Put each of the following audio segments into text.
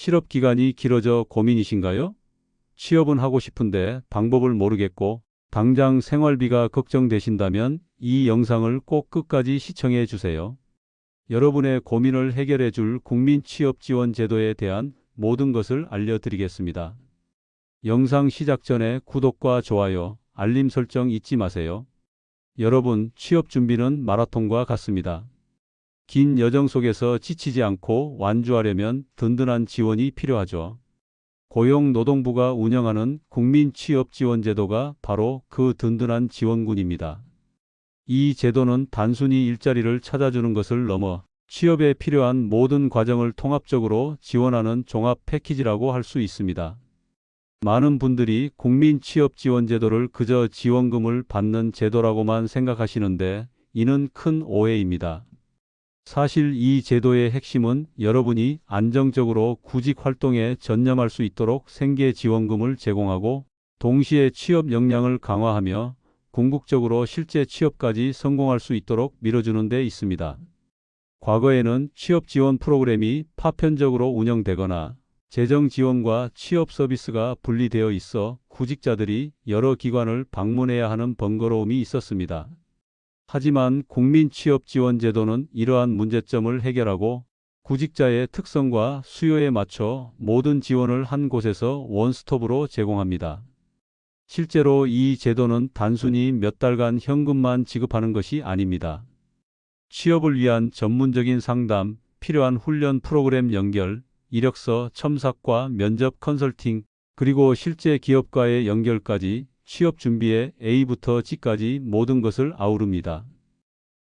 실업 기간이 길어져 고민이신가요? 취업은 하고 싶은데 방법을 모르겠고 당장 생활비가 걱정되신다면 이 영상을 꼭 끝까지 시청해 주세요. 여러분의 고민을 해결해 줄 국민취업지원제도에 대한 모든 것을 알려드리겠습니다. 영상 시작 전에 구독과 좋아요, 알림 설정 잊지 마세요. 여러분, 취업 준비는 마라톤과 같습니다. 긴 여정 속에서 지치지 않고 완주하려면 든든한 지원이 필요하죠. 고용노동부가 운영하는 국민취업지원제도가 바로 그 든든한 지원군입니다. 이 제도는 단순히 일자리를 찾아주는 것을 넘어 취업에 필요한 모든 과정을 통합적으로 지원하는 종합 패키지라고 할 수 있습니다. 많은 분들이 국민취업지원제도를 그저 지원금을 받는 제도라고만 생각하시는데 이는 큰 오해입니다. 사실 이 제도의 핵심은 여러분이 안정적으로 구직 활동에 전념할 수 있도록 생계 지원금을 제공하고 동시에 취업 역량을 강화하며 궁극적으로 실제 취업까지 성공할 수 있도록 밀어주는 데 있습니다. 과거에는 취업 지원 프로그램이 파편적으로 운영되거나 재정 지원과 취업 서비스가 분리되어 있어 구직자들이 여러 기관을 방문해야 하는 번거로움이 있었습니다. 하지만 국민취업지원제도는 이러한 문제점을 해결하고 구직자의 특성과 수요에 맞춰 모든 지원을 한 곳에서 원스톱으로 제공합니다. 실제로 이 제도는 단순히 몇 달간 현금만 지급하는 것이 아닙니다. 취업을 위한 전문적인 상담, 필요한 훈련 프로그램 연결, 이력서 첨삭과 면접 컨설팅, 그리고 실제 기업과의 연결까지 취업 준비에 A부터 G까지 모든 것을 아우릅니다.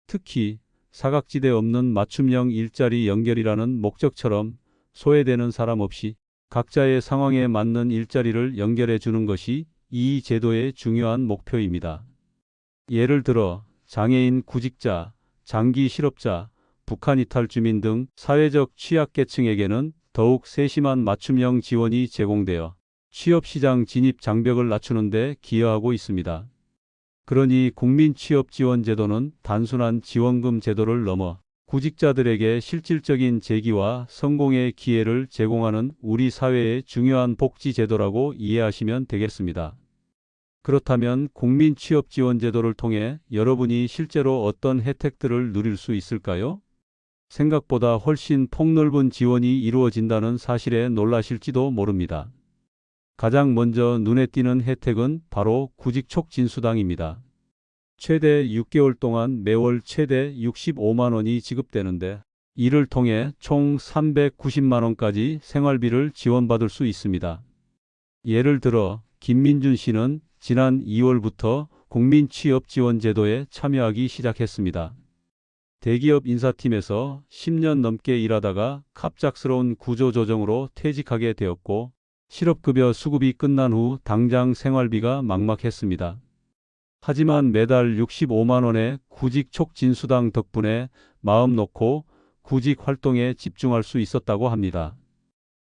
특히 사각지대 없는 맞춤형 일자리 연결이라는 목적처럼 소외되는 사람 없이 각자의 상황에 맞는 일자리를 연결해 주는 것이 이 제도의 중요한 목표입니다. 예를 들어 장애인 구직자, 장기 실업자, 북한 이탈 주민 등 사회적 취약계층에게는 더욱 세심한 맞춤형 지원이 제공되어 취업시장 진입 장벽을 낮추는 데 기여하고 있습니다. 그러니 국민취업지원제도는 단순한 지원금 제도를 넘어 구직자들에게 실질적인 재기와 성공의 기회를 제공하는 우리 사회의 중요한 복지 제도라고 이해하시면 되겠습니다. 그렇다면 국민취업지원제도를 통해 여러분이 실제로 어떤 혜택들을 누릴 수 있을까요? 생각보다 훨씬 폭넓은 지원이 이루어진다는 사실에 놀라실지도 모릅니다. 가장 먼저 눈에 띄는 혜택은 바로 구직 촉진수당입니다. 최대 6개월 동안 매월 최대 65만 원이 지급되는데 이를 통해 총 390만 원까지 생활비를 지원받을 수 있습니다. 예를 들어 김민준 씨는 지난 2월부터 국민취업지원제도에 참여하기 시작했습니다. 대기업 인사팀에서 10년 넘게 일하다가 갑작스러운 구조조정으로 퇴직하게 되었고 실업급여 수급이 끝난 후 당장 생활비가 막막했습니다. 하지만 매달 65만 원의 구직 촉진수당 덕분에 마음 놓고 구직 활동에 집중할 수 있었다고 합니다.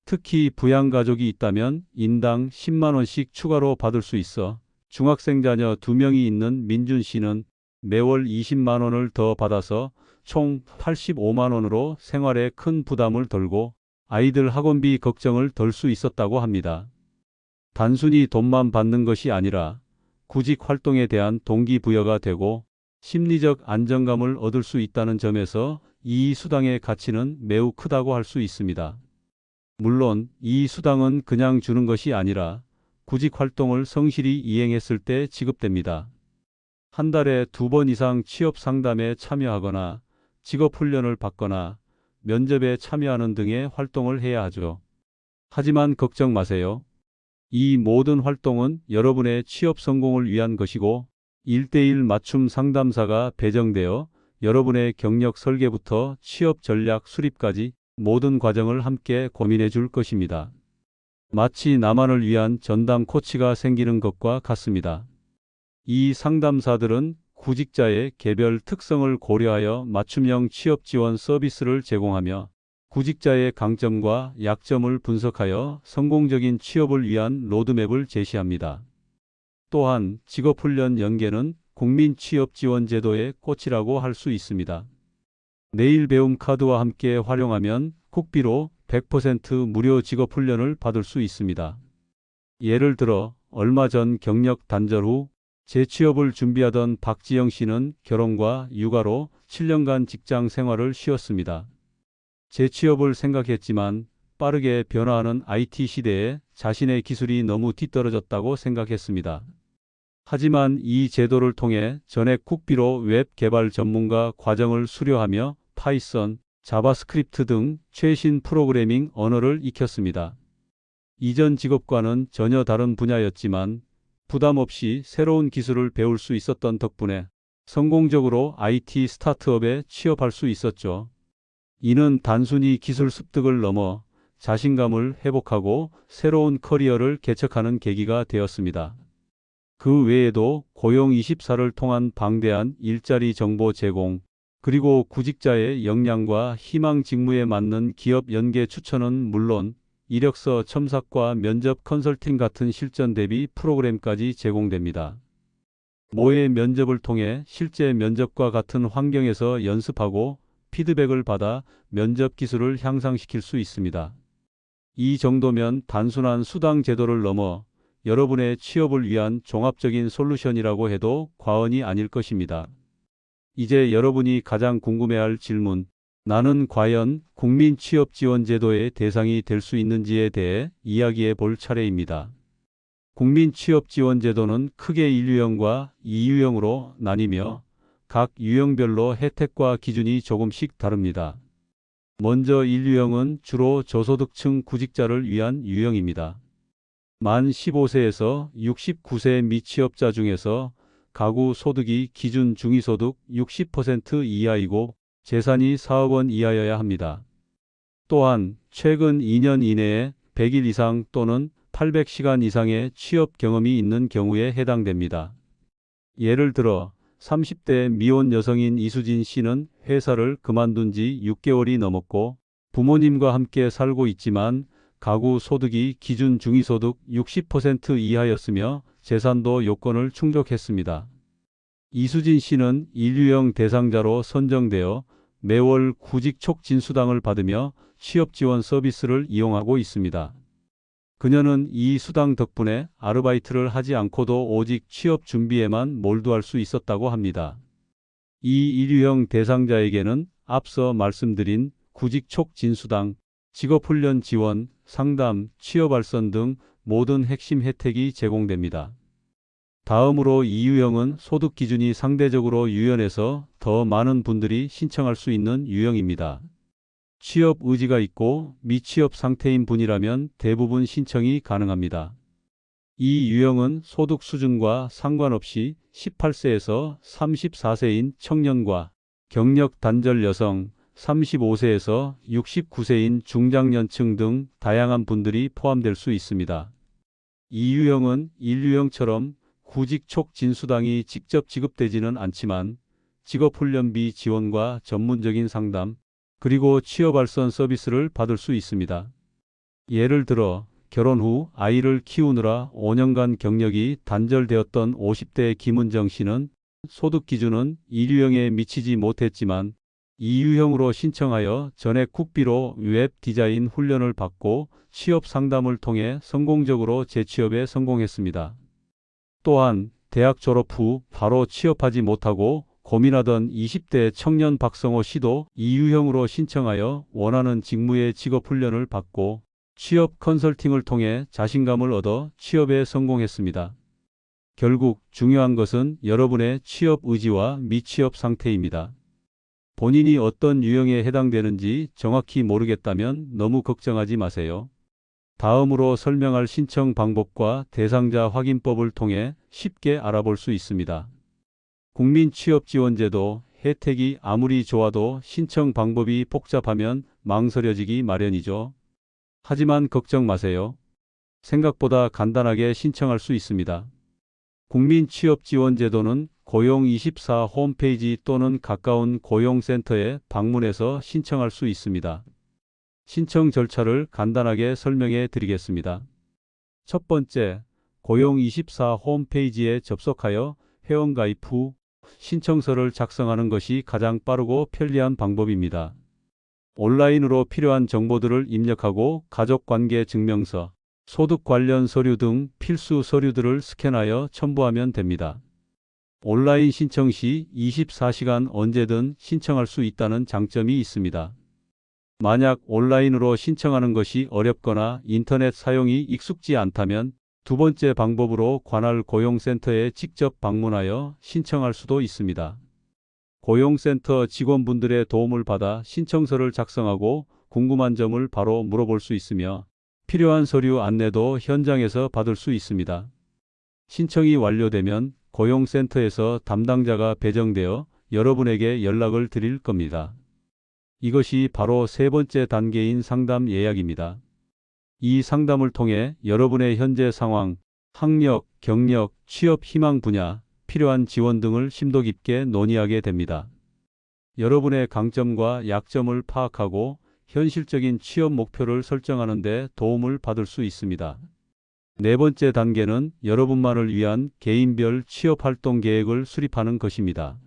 특히 부양가족이 있다면 인당 10만 원씩 추가로 받을 수 있어 중학생 자녀 2명이 있는 민준 씨는 매월 20만 원을 더 받아서 총 85만 원으로 생활에 큰 부담을 덜고 아이들 학원비 걱정을 덜 수 있었다고 합니다. 단순히 돈만 받는 것이 아니라 구직 활동에 대한 동기부여가 되고 심리적 안정감을 얻을 수 있다는 점에서 이 수당의 가치는 매우 크다고 할 수 있습니다. 물론 이 수당은 그냥 주는 것이 아니라 구직 활동을 성실히 이행했을 때 지급됩니다. 한 달에 2번 이상 취업 상담에 참여하거나 직업 훈련을 받거나 면접에 참여하는 등의 활동을 해야 하죠. 하지만 걱정 마세요. 이 모든 활동은 여러분의 취업 성공을 위한 것이고 1:1 맞춤 상담사가 배정되어 여러분의 경력 설계부터 취업 전략 수립까지 모든 과정을 함께 고민해 줄 것입니다. 마치 나만을 위한 전담 코치가 생기는 것과 같습니다. 이 상담사들은 구직자의 개별 특성을 고려하여 맞춤형 취업 지원 서비스를 제공하며 구직자의 강점과 약점을 분석하여 성공적인 취업을 위한 로드맵을 제시합니다. 또한 직업훈련 연계는 국민취업지원제도의 꽃이라고 할 수 있습니다. 내일 배움 카드와 함께 활용하면 국비로 100% 무료 직업훈련을 받을 수 있습니다. 예를 들어 얼마 전 경력 단절 후 재취업을 준비하던 박지영 씨는 결혼과 육아로 7년간 직장 생활을 쉬었습니다. 재취업을 생각했지만 빠르게 변화하는 IT 시대에 자신의 기술이 너무 뒤떨어졌다고 생각했습니다. 하지만 이 제도를 통해 전액 국비로 웹 개발 전문가 과정을 수료하며 파이썬, 자바스크립트 등 최신 프로그래밍 언어를 익혔습니다. 이전 직업과는 전혀 다른 분야였지만 부담 없이 새로운 기술을 배울 수 있었던 덕분에 성공적으로 IT 스타트업에 취업할 수 있었죠. 이는 단순히 기술 습득을 넘어 자신감을 회복하고 새로운 커리어를 개척하는 계기가 되었습니다. 그 외에도 고용24를 통한 방대한 일자리 정보 제공, 그리고 구직자의 역량과 희망 직무에 맞는 기업 연계 추천은 물론 이력서 첨삭과 면접 컨설팅 같은 실전 대비 프로그램까지 제공됩니다. 모의 면접을 통해 실제 면접과 같은 환경에서 연습하고 피드백을 받아 면접 기술을 향상시킬 수 있습니다. 이 정도면 단순한 수당 제도를 넘어 여러분의 취업을 위한 종합적인 솔루션이라고 해도 과언이 아닐 것입니다. 이제 여러분이 가장 궁금해할 질문, 나는 과연 국민취업지원제도의 대상이 될 수 있는지에 대해 이야기해 볼 차례입니다. 국민취업지원제도는 크게 1유형과 2유형으로 나뉘며 각 유형별로 혜택과 기준이 조금씩 다릅니다. 먼저 1유형은 주로 저소득층 구직자를 위한 유형입니다. 만 15세에서 69세 미취업자 중에서 가구 소득이 기준 중위소득 60% 이하이고 재산이 4억 원 이하여야 합니다. 또한 최근 2년 이내에 100일 이상 또는 800시간 이상의 취업 경험이 있는 경우에 해당됩니다. 예를 들어 30대 미혼 여성인 이수진 씨는 회사를 그만둔 지 6개월이 넘었고 부모님과 함께 살고 있지만 가구 소득이 기준 중위소득 60% 이하였으며 재산도 요건을 충족했습니다. 이수진 씨는 1유형 대상자로 선정되어 매월 구직 촉진 수당을 받으며 취업 지원 서비스를 이용하고 있습니다. 그녀는 이 수당 덕분에 아르바이트를 하지 않고도 오직 취업 준비에만 몰두할 수 있었다고 합니다. 이 1유형 대상자에게는 앞서 말씀드린 구직 촉진 수당, 직업훈련 지원, 상담, 취업 알선 등 모든 핵심 혜택이 제공됩니다. 다음으로 2유형은 소득 기준이 상대적으로 유연해서 더 많은 분들이 신청할 수 있는 유형입니다. 취업 의지가 있고 미취업 상태인 분이라면 대부분 신청이 가능합니다. 이 유형은 소득 수준과 상관없이 18세에서 34세인 청년과 경력 단절 여성, 35세에서 69세인 중장년층 등 다양한 분들이 포함될 수 있습니다. 이 유형은 1유형처럼 구직 촉진 수당이 직접 지급되지는 않지만 직업훈련비 지원과 전문적인 상담, 그리고 취업 알선 서비스를 받을 수 있습니다. 예를 들어 결혼 후 아이를 키우느라 5년간 경력이 단절되었던 50대 김은정 씨는 소득 기준은 1유형에 미치지 못했지만 2유형으로 신청하여 전액 국비로 웹 디자인 훈련을 받고 취업 상담을 통해 성공적으로 재취업에 성공했습니다. 또한 대학 졸업 후 바로 취업하지 못하고 고민하던 20대 청년 박성호 씨도 2유형으로 신청하여 원하는 직무의 직업훈련을 받고 취업 컨설팅을 통해 자신감을 얻어 취업에 성공했습니다. 결국 중요한 것은 여러분의 취업 의지와 미취업 상태입니다. 본인이 어떤 유형에 해당되는지 정확히 모르겠다면 너무 걱정하지 마세요. 다음으로 설명할 신청 방법과 대상자 확인법을 통해 쉽게 알아볼 수 있습니다. 국민취업지원제도 혜택이 아무리 좋아도 신청 방법이 복잡하면 망설여지기 마련이죠. 하지만 걱정 마세요. 생각보다 간단하게 신청할 수 있습니다. 국민취업지원제도는 고용24 홈페이지 또는 가까운 고용센터에 방문해서 신청할 수 있습니다. 신청 절차를 간단하게 설명해 드리겠습니다. 첫 번째, 고용24 홈페이지에 접속하여 회원가입 후 신청서를 작성하는 것이 가장 빠르고 편리한 방법입니다. 온라인으로 필요한 정보들을 입력하고 가족관계 증명서, 소득 관련 서류 등 필수 서류들을 스캔하여 첨부하면 됩니다. 온라인 신청 시 24시간 언제든 신청할 수 있다는 장점이 있습니다. 만약 온라인으로 신청하는 것이 어렵거나 인터넷 사용이 익숙지 않다면 두 번째 방법으로 관할 고용센터에 직접 방문하여 신청할 수도 있습니다. 고용센터 직원분들의 도움을 받아 신청서를 작성하고 궁금한 점을 바로 물어볼 수 있으며 필요한 서류 안내도 현장에서 받을 수 있습니다. 신청이 완료되면 고용센터에서 담당자가 배정되어 여러분에게 연락을 드릴 겁니다. 이것이 바로 세 번째 단계인 상담 예약입니다. 이 상담을 통해 여러분의 현재 상황, 학력, 경력, 취업 희망 분야, 필요한 지원 등을 심도 깊게 논의하게 됩니다. 여러분의 강점과 약점을 파악하고 현실적인 취업 목표를 설정하는 데 도움을 받을 수 있습니다. 네 번째 단계는 여러분만을 위한 개인별 취업 활동 계획을 수립하는 것입니다.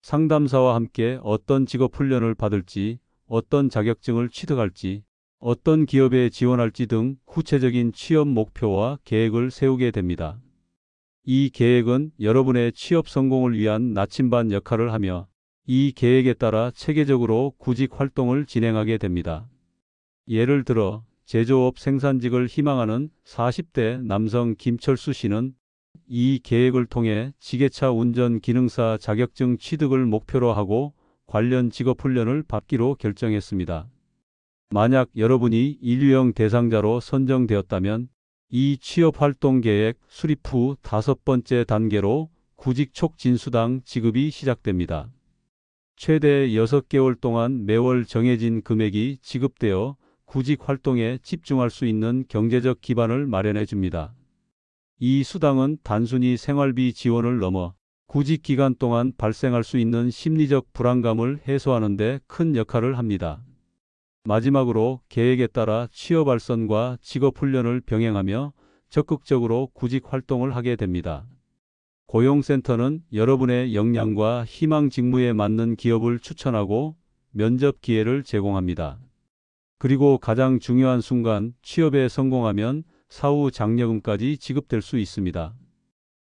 상담사와 함께 어떤 직업 훈련을 받을지, 어떤 자격증을 취득할지, 어떤 기업에 지원할지 등 구체적인 취업 목표와 계획을 세우게 됩니다. 이 계획은 여러분의 취업 성공을 위한 나침반 역할을 하며 이 계획에 따라 체계적으로 구직 활동을 진행하게 됩니다. 예를 들어 제조업 생산직을 희망하는 40대 남성 김철수 씨는 이 계획을 통해 지게차 운전 기능사 자격증 취득을 목표로 하고 관련 직업 훈련을 받기로 결정했습니다. 만약 여러분이 인류형 대상자로 선정되었다면 이 취업 활동 계획 수립 후 다섯 번째 단계로 구직 촉진수당 지급이 시작됩니다. 최대 6개월 동안 매월 정해진 금액이 지급되어 구직 활동에 집중할 수 있는 경제적 기반을 마련해 줍니다. 이 수당은 단순히 생활비 지원을 넘어 구직 기간 동안 발생할 수 있는 심리적 불안감을 해소하는 데 큰 역할을 합니다. 마지막으로 계획에 따라 취업 알선과 직업 훈련을 병행하며 적극적으로 구직 활동을 하게 됩니다. 고용센터는 여러분의 역량과 희망 직무에 맞는 기업을 추천하고 면접 기회를 제공합니다. 그리고 가장 중요한 순간 취업에 성공하면 사후 장려금까지 지급될 수 있습니다.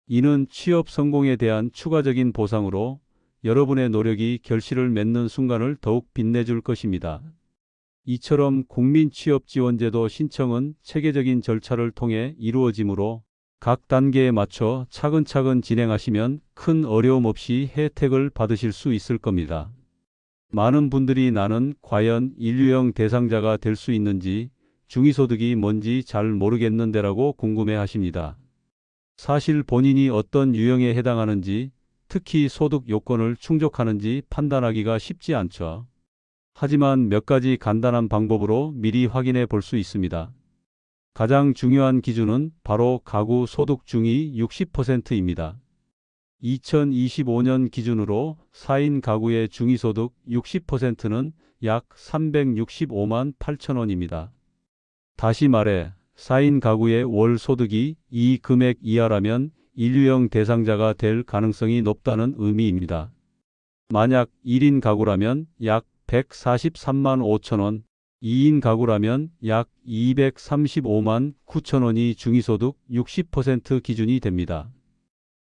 이는 취업 성공에 대한 추가적인 보상으로 여러분의 노력이 결실을 맺는 순간을 더욱 빛내줄 것입니다. 이처럼 국민취업지원제도 신청은 체계적인 절차를 통해 이루어지므로 각 단계에 맞춰 차근차근 진행하시면 큰 어려움 없이 혜택을 받으실 수 있을 겁니다. 많은 분들이 나는 과연 인류형 대상자가 될 수 있는지, 중위소득이 뭔지 잘 모르겠는데라고 궁금해 하십니다. 사실 본인이 어떤 유형에 해당하는지, 특히 소득 요건을 충족하는지 판단하기가 쉽지 않죠. 하지만 몇 가지 간단한 방법으로 미리 확인해 볼 수 있습니다. 가장 중요한 기준은 바로 가구 소득 중위 60%입니다. 2025년 기준으로 4인 가구의 중위소득 60%는 약 365만 8천 원입니다. 다시 말해 4인 가구의 월 소득이 이 금액 이하라면 인류형 대상자가 될 가능성이 높다는 의미입니다. 만약 1인 가구라면 약 143만 5천 원, 2인 가구라면 약 235만 9천 원이 중위소득 60% 기준이 됩니다.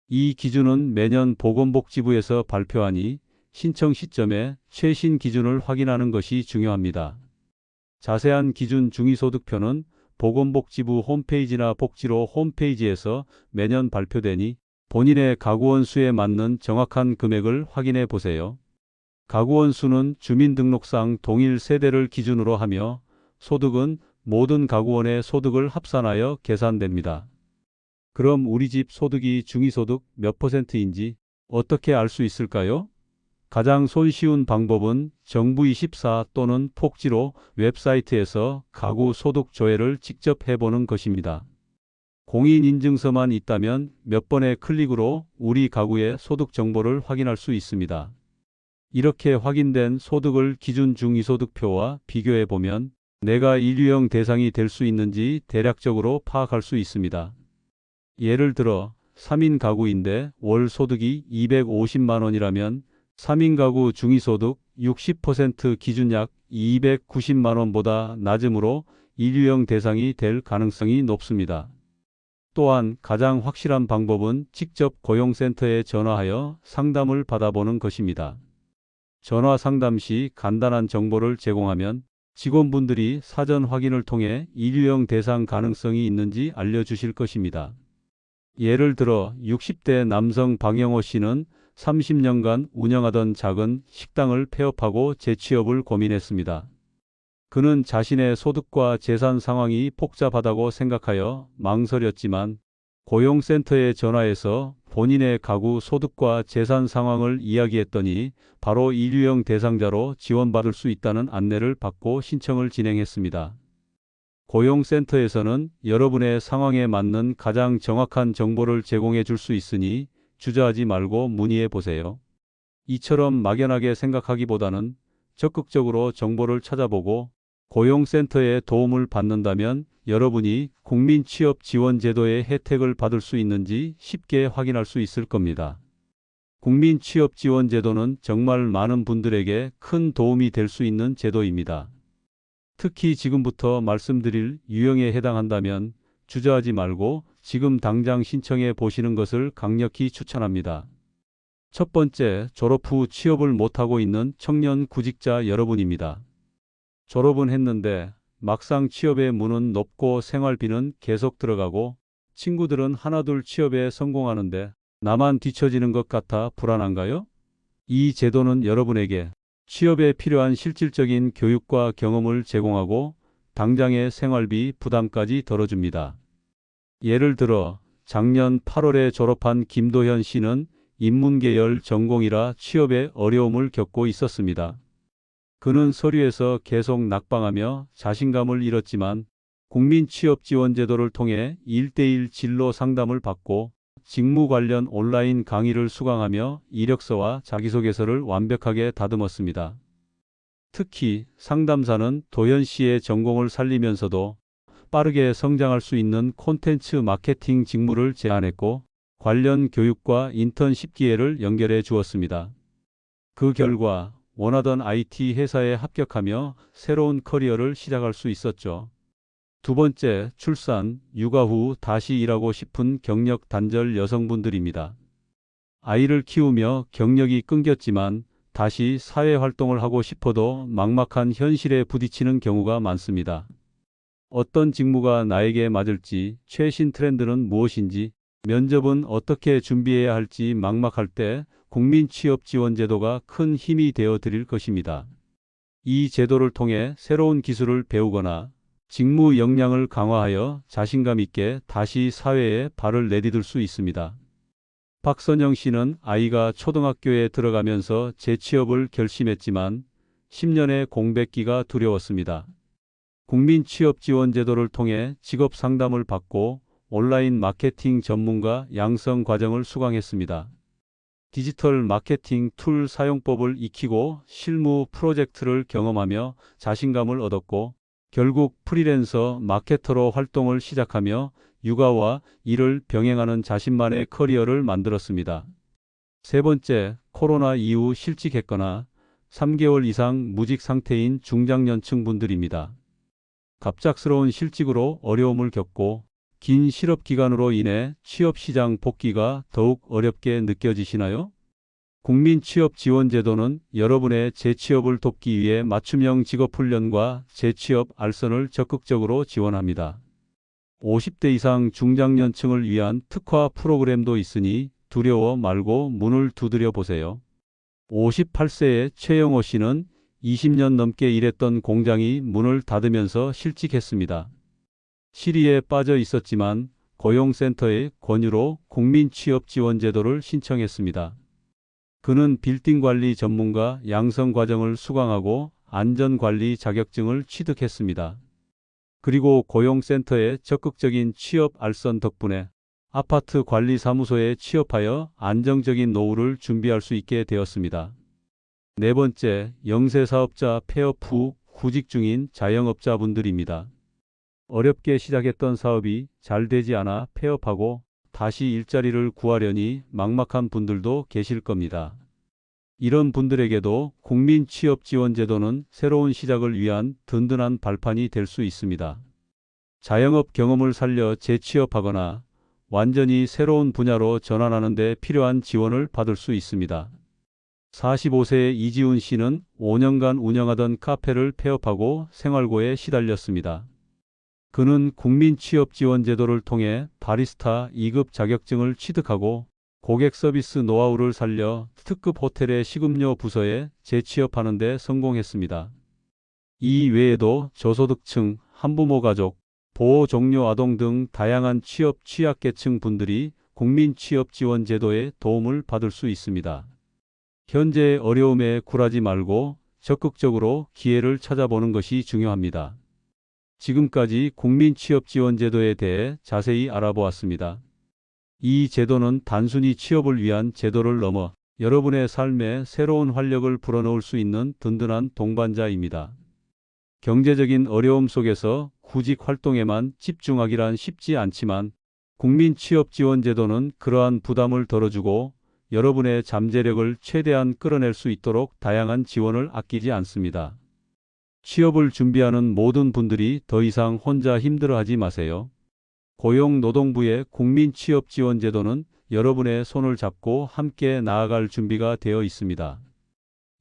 이 기준은 매년 보건복지부에서 발표하니 신청 시점에 최신 기준을 확인하는 것이 중요합니다. 자세한 기준 중위소득표는 보건복지부 홈페이지나 복지로 홈페이지에서 매년 발표되니 본인의 가구원 수에 맞는 정확한 금액을 확인해 보세요. 가구원 수는 주민등록상 동일 세대를 기준으로 하며 소득은 모든 가구원의 소득을 합산하여 계산됩니다. 그럼 우리 집 소득이 중위소득 몇 %인지 어떻게 알 수 있을까요? 가장 손쉬운 방법은 정부24 또는 복지로 웹사이트에서 가구 소득 조회를 직접 해보는 것입니다. 공인인증서만 있다면 몇 번의 클릭으로 우리 가구의 소득 정보를 확인할 수 있습니다. 이렇게 확인된 소득을 기준 중위소득표와 비교해 보면 내가 인류형 대상이 될 수 있는지 대략적으로 파악할 수 있습니다. 예를 들어 3인 가구인데 월 소득이 250만 원이라면 3인 가구 중위소득 60% 기준 약 290만 원보다 낮으므로 일유형 대상이 될 가능성이 높습니다. 또한 가장 확실한 방법은 직접 고용센터에 전화하여 상담을 받아보는 것입니다. 전화 상담 시 간단한 정보를 제공하면 직원분들이 사전 확인을 통해 일유형 대상 가능성이 있는지 알려주실 것입니다. 예를 들어 60대 남성 박영호 씨는 30년간 운영하던 작은 식당을 폐업하고 재취업을 고민했습니다. 그는 자신의 소득과 재산 상황이 복잡하다고 생각하여 망설였지만 고용센터에 전화해서 본인의 가구 소득과 재산 상황을 이야기했더니 바로 일유형 대상자로 지원받을 수 있다는 안내를 받고 신청을 진행했습니다. 고용센터에서는 여러분의 상황에 맞는 가장 정확한 정보를 제공해 줄 수 있으니 주저하지 말고 문의해 보세요. 이처럼 막연하게 생각하기보다는 적극적으로 정보를 찾아보고 고용센터의 도움을 받는다면 여러분이 국민취업지원제도의 혜택을 받을 수 있는지 쉽게 확인할 수 있을 겁니다. 국민취업지원제도는 정말 많은 분들에게 큰 도움이 될 수 있는 제도입니다. 특히 지금부터 말씀드릴 유형에 해당한다면 주저하지 말고 지금 당장 신청해 보시는 것을 강력히 추천합니다. 첫 번째, 졸업 후 취업을 못하고 있는 청년 구직자 여러분입니다. 졸업은 했는데 막상 취업의 문은 높고 생활비는 계속 들어가고 친구들은 하나둘 취업에 성공하는데 나만 뒤처지는 것 같아 불안한가요? 이 제도는 여러분에게 취업에 필요한 실질적인 교육과 경험을 제공하고 당장의 생활비 부담까지 덜어줍니다. 예를 들어 작년 8월에 졸업한 김도현 씨는 인문계열 전공이라 취업에 어려움을 겪고 있었습니다. 그는 서류에서 계속 낙방하며 자신감을 잃었지만 국민취업지원제도를 통해 1대1 진로 상담을 받고 직무 관련 온라인 강의를 수강하며 이력서와 자기소개서를 완벽하게 다듬었습니다. 특히 상담사는 도현 씨의 전공을 살리면서도 빠르게 성장할 수 있는 콘텐츠 마케팅 직무를 제안했고 관련 교육과 인턴십 기회를 연결해 주었습니다. 그 결과 원하던 IT 회사에 합격하며 새로운 커리어를 시작할 수 있었죠. 두 번째, 출산, 육아 후 다시 일하고 싶은 경력 단절 여성분들입니다. 아이를 키우며 경력이 끊겼지만 다시 사회활동을 하고 싶어도 막막한 현실에 부딪히는 경우가 많습니다. 어떤 직무가 나에게 맞을지, 최신 트렌드는 무엇인지, 면접은 어떻게 준비해야 할지 막막할 때 국민취업지원제도가 큰 힘이 되어 드릴 것입니다. 이 제도를 통해 새로운 기술을 배우거나 직무 역량을 강화하여 자신감 있게 다시 사회에 발을 내디딜 수 있습니다. 박선영 씨는 아이가 초등학교에 들어가면서 재취업을 결심했지만 10년의 공백기가 두려웠습니다. 국민취업지원제도를 통해 직업 상담을 받고 온라인 마케팅 전문가 양성 과정을 수강했습니다. 디지털 마케팅 툴 사용법을 익히고 실무 프로젝트를 경험하며 자신감을 얻었고 결국 프리랜서 마케터로 활동을 시작하며 육아와 일을 병행하는 자신만의 커리어를 만들었습니다. 세 번째, 코로나 이후 실직했거나 3개월 이상 무직 상태인 중장년층 분들입니다. 갑작스러운 실직으로 어려움을 겪고 긴 실업 기간으로 인해 취업시장 복귀가 더욱 어렵게 느껴지시나요? 국민취업지원제도는 여러분의 재취업을 돕기 위해 맞춤형 직업훈련과 재취업 알선을 적극적으로 지원합니다. 50대 이상 중장년층을 위한 특화 프로그램도 있으니 두려워 말고 문을 두드려 보세요. 58세의 최영호 씨는 20년 넘게 일했던 공장이 문을 닫으면서 실직했습니다. 실의에 빠져 있었지만 고용센터의 권유로 국민취업지원제도를 신청했습니다. 그는 빌딩 관리 전문가 양성 과정을 수강하고 안전관리 자격증을 취득했습니다. 그리고 고용센터의 적극적인 취업 알선 덕분에 아파트 관리사무소에 취업하여 안정적인 노후를 준비할 수 있게 되었습니다. 네 번째, 영세사업자 폐업 후 구직 중인 자영업자분들입니다. 어렵게 시작했던 사업이 잘 되지 않아 폐업하고 다시 일자리를 구하려니 막막한 분들도 계실 겁니다. 이런 분들에게도 국민취업지원제도는 새로운 시작을 위한 든든한 발판이 될 수 있습니다. 자영업 경험을 살려 재취업하거나 완전히 새로운 분야로 전환하는 데 필요한 지원을 받을 수 있습니다. 45세의 이지훈 씨는 5년간 운영하던 카페를 폐업하고 생활고에 시달렸습니다. 그는 국민취업지원제도를 통해 바리스타 2급 자격증을 취득하고 고객 서비스 노하우를 살려 특급 호텔의 식음료 부서에 재취업하는 데 성공했습니다. 이 외에도 저소득층, 한부모 가족, 보호 종료 아동 등 다양한 취업 취약계층 분들이 국민취업지원제도의 도움을 받을 수 있습니다. 현재의 어려움에 굴하지 말고 적극적으로 기회를 찾아보는 것이 중요합니다. 지금까지 국민취업지원제도에 대해 자세히 알아보았습니다. 이 제도는 단순히 취업을 위한 제도를 넘어 여러분의 삶에 새로운 활력을 불어넣을 수 있는 든든한 동반자입니다. 경제적인 어려움 속에서 구직 활동에만 집중하기란 쉽지 않지만 국민취업지원제도는 그러한 부담을 덜어주고 여러분의 잠재력을 최대한 끌어낼 수 있도록 다양한 지원을 아끼지 않습니다. 취업을 준비하는 모든 분들이 더 이상 혼자 힘들어하지 마세요. 고용노동부의 국민취업지원제도는 여러분의 손을 잡고 함께 나아갈 준비가 되어 있습니다.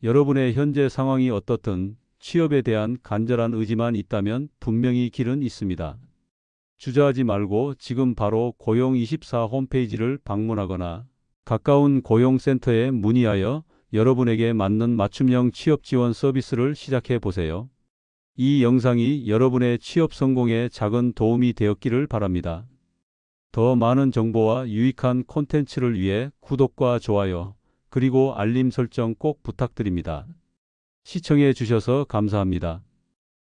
여러분의 현재 상황이 어떻든 취업에 대한 간절한 의지만 있다면 분명히 길은 있습니다. 주저하지 말고 지금 바로 고용24 홈페이지를 방문하거나 가까운 고용센터에 문의하여 여러분에게 맞는 맞춤형 취업 지원 서비스를 시작해 보세요. 이 영상이 여러분의 취업 성공에 작은 도움이 되었기를 바랍니다. 더 많은 정보와 유익한 콘텐츠를 위해 구독과 좋아요, 그리고 알림 설정 꼭 부탁드립니다. 시청해 주셔서 감사합니다.